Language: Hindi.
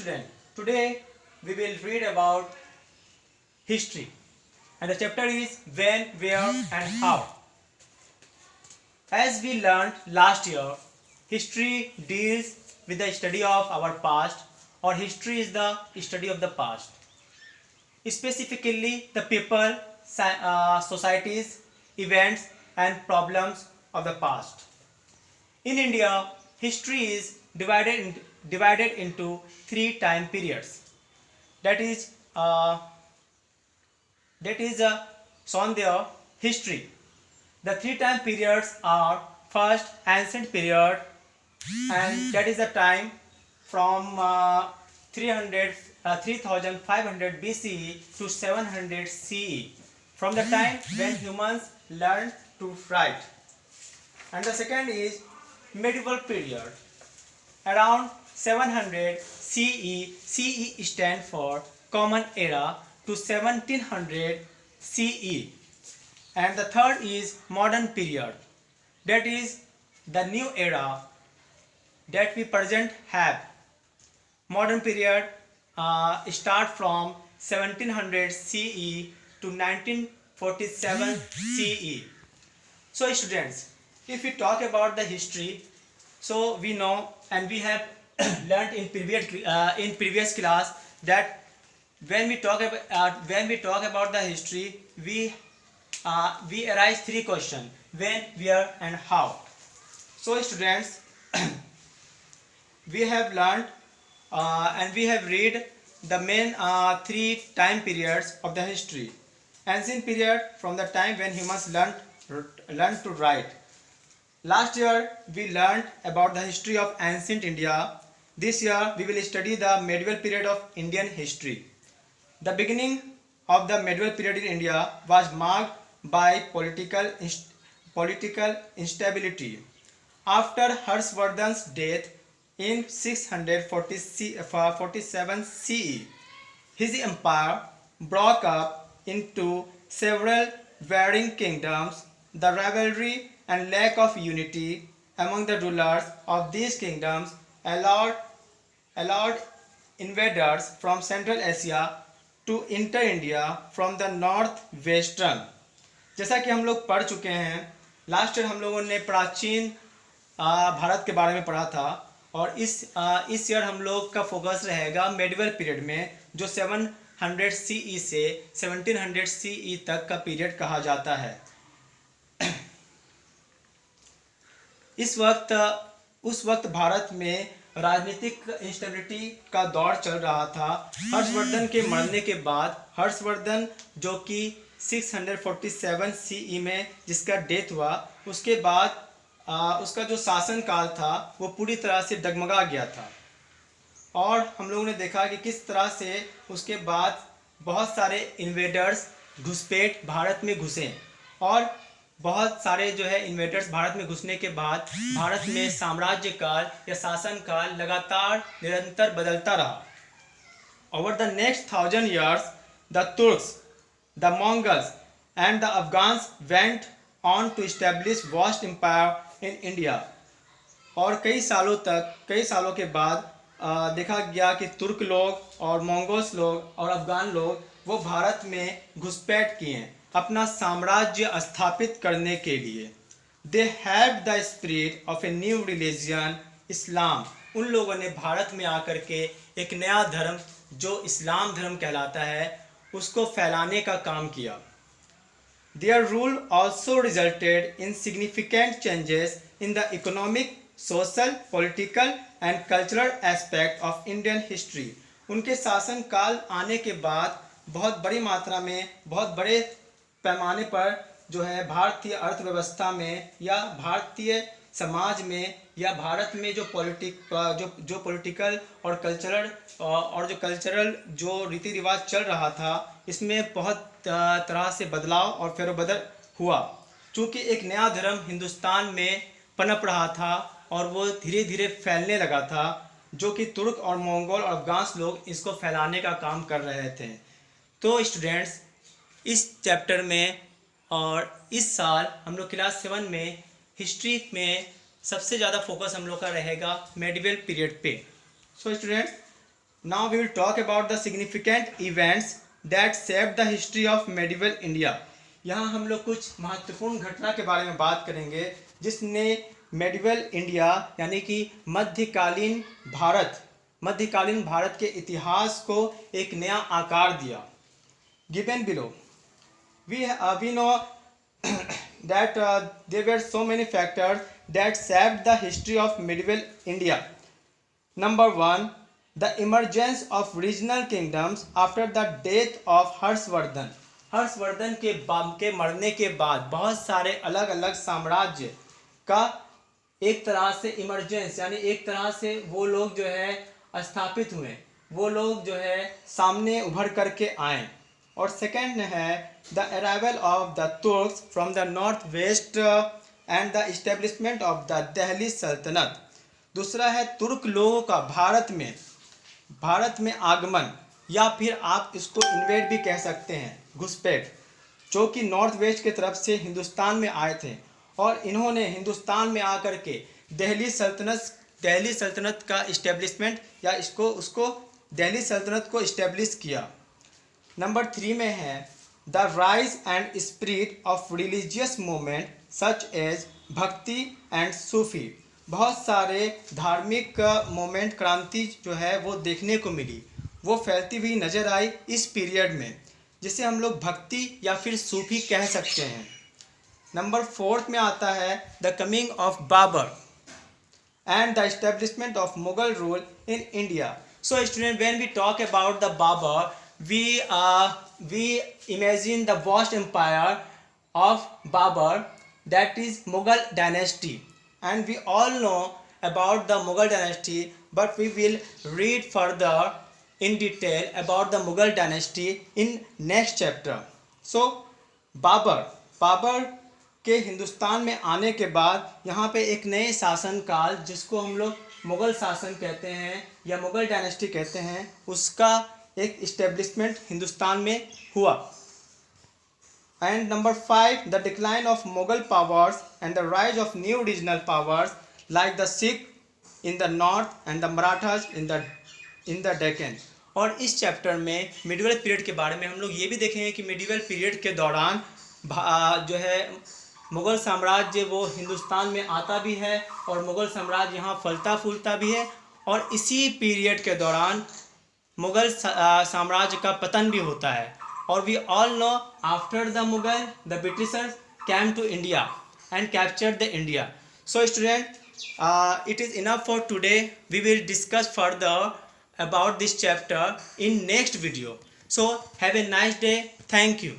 student, today we will read about history and the chapter is when, where and how. As we learned last year, history deals with the study of our past, or history is the study of the past. Specifically the people, societies, events and problems of the past. In India, history is divided into three time periods. That is shown there. History. The three time periods are first ancient period, and that is the time from 3500 BCE to 700 CE, from the time when humans learned to write. And the second is medieval period, around 700 CE. CE stand for Common Era to 1700 CE. And the third is modern period, that is the new era that we present have. Modern period start from 1700 CE to 1947 CE. So students, if we talk about the history, so we know and we have learned in previous class that when we talk about the history, we arise three questions: when, where and how. So students, we have learned and we have read the main three time periods of the history. Ancient period, from the time when humans learned to write. Last year we learned about the history of ancient India. This year we will study the medieval period of Indian history. The beginning of the medieval period in India was marked by political instability. After Harshvardhan's death in 647 CE, his empire broke up into several varying kingdoms. The rivalry and lack of unity among the rulers of these kingdoms allowed invaders from Central Asia to enter India from the northwestern. जैसा कि हम लोग पढ़ चुके हैं, लास्ट ईयर हम लोगों ने प्राचीन भारत के बारे में पढ़ा था, और इस ईयर हम लोग का फोकस रहेगा मेडिवल पीरियड में, जो 700 CE से 1700 CE तक का पीरियड कहा जाता है. उस वक्त भारत में राजनीतिक इंस्टेबिलिटी का दौर चल रहा था. हर्षवर्धन के मरने के बाद, हर्षवर्धन जो कि 647 CE में जिसका डेथ हुआ, उसके बाद उसका जो शासन काल था वो पूरी तरह से डगमगा गया था. और हम लोगों ने देखा कि किस तरह से उसके बाद बहुत सारे इन्वेडर्स घुसपैठ भारत में घुसे, और बहुत सारे जो है इन्वेडर्स भारत में घुसने के बाद भारत में साम्राज्य काल या शासन काल लगातार निरंतर बदलता रहा. Over the next 1000 years, the Turks, the Mongols and the Afghans went on to establish vast empire in India. और कई सालों के बाद देखा गया कि तुर्क लोग और मंगोल्स लोग और अफगान लोग वो भारत में घुसपैठ किए अपना साम्राज्य स्थापित करने के लिए. They have the spirit of a new religion, Islam. उन लोगों ने भारत में आकर के एक नया धर्म जो इस्लाम धर्म कहलाता है उसको फैलाने का काम किया. Their rule also resulted in significant changes in the economic, social, political and cultural aspect of Indian history. उनके शासन काल आने के बाद बहुत बड़ी मात्रा में, बहुत बड़े पैमाने पर जो है भारतीय अर्थव्यवस्था में या भारतीय समाज में या भारत में जो पॉलिटिकल और कल्चरल जो रीति रिवाज चल रहा था, इसमें बहुत तरह से बदलाव और फेरबदल हुआ. चूँकि एक नया धर्म हिंदुस्तान में पनप रहा था और वो धीरे धीरे फैलने लगा था, जो कि तुर्क और मंगोल और अफगान लोग इसको फैलाने का काम कर रहे थे. तो स्टूडेंट्स, इस चैप्टर में और इस साल हम लोग क्लास 7 में हिस्ट्री में सबसे ज़्यादा फोकस हम लोग का रहेगा मेडिवल पीरियड पे. So students, Now we will talk about the significant events that shaped the history of medieval India. यहाँ हम लोग कुछ महत्वपूर्ण घटना के बारे में बात करेंगे जिसने मेडिवल इंडिया यानी कि मध्यकालीन भारत के इतिहास को एक नया आकार दिया. Given below, we know that there were so many factors that shaped the history of medieval India. Number 1, the emergence of regional kingdoms after the death of Harshvardhan. Harshvardhan के मरने के बाद बहुत सारे अलग अलग साम्राज्य का एक तरह से इमरजेंस यानी एक तरह से वो लोग जो है स्थापित हुए, वो लोग जो है सामने उभर करके आए. और सेकंड है the arrival of the Turks from the north west and the establishment of the Delhi सल्तनत. दूसरा है तुर्क लोगों का भारत में आगमन, या फिर आप इसको इन्वेड भी कह सकते हैं, घुसपैठ, जो कि नॉर्थ वेस्ट की तरफ से हिंदुस्तान में आए थे और इन्होंने हिंदुस्तान में आकर के दिल्ली सल्तनत का इस्टेब्लिशमेंट या उसको दिल्ली सल्तनत को इस्टेब्लिश किया. नंबर 3 में है the rise and spirit of religious movement such as bhakti and Sufi. बहुत सारे धार्मिक मूवमेंट, क्रांति जो है वो देखने को मिली, वो फैलती हुई नज़र आई इस पीरियड में, जिसे हम लोग भक्ति या फिर सूफी कह सकते हैं. नंबर 4 में आता है the coming of Babur and the establishment of Mughal rule in India. So student, when we talk about the Babur, we imagine the vast empire of Babur, that is Mughal dynasty, and we all know about the Mughal dynasty, but we will read further in detail about the Mughal dynasty in next chapter. So Babur के हिंदुस्तान में आने के बाद यहाँ पे एक नए शासन काल, जिसको हम लोग मुग़ल शासन कहते हैं या मुग़ल डायनेस्टी कहते हैं, उसका एक इस्टेब्लिशमेंट हिंदुस्तान में हुआ. And number 5, the decline of Mughal powers and the rise of new regional powers like the Sikh in the north and the Marathas in the Deccan. और इस चैप्टर में मिडिवल पीरियड के बारे में हम लोग ये भी देखेंगे कि मिडिवल पीरियड के दौरान जो है मुग़ल साम्राज्य वो हिंदुस्तान में आता भी है और मुग़ल साम्राज्य यहाँ फलता फूलता भी है, और इसी पीरियड के दौरान मुग़ल साम्राज्य का पतन भी होता है. और we all know after the Mughal the Britishers came to India and captured the India. So student, it is enough for today. We will discuss further about this chapter in next video. So have a nice day. Thank you.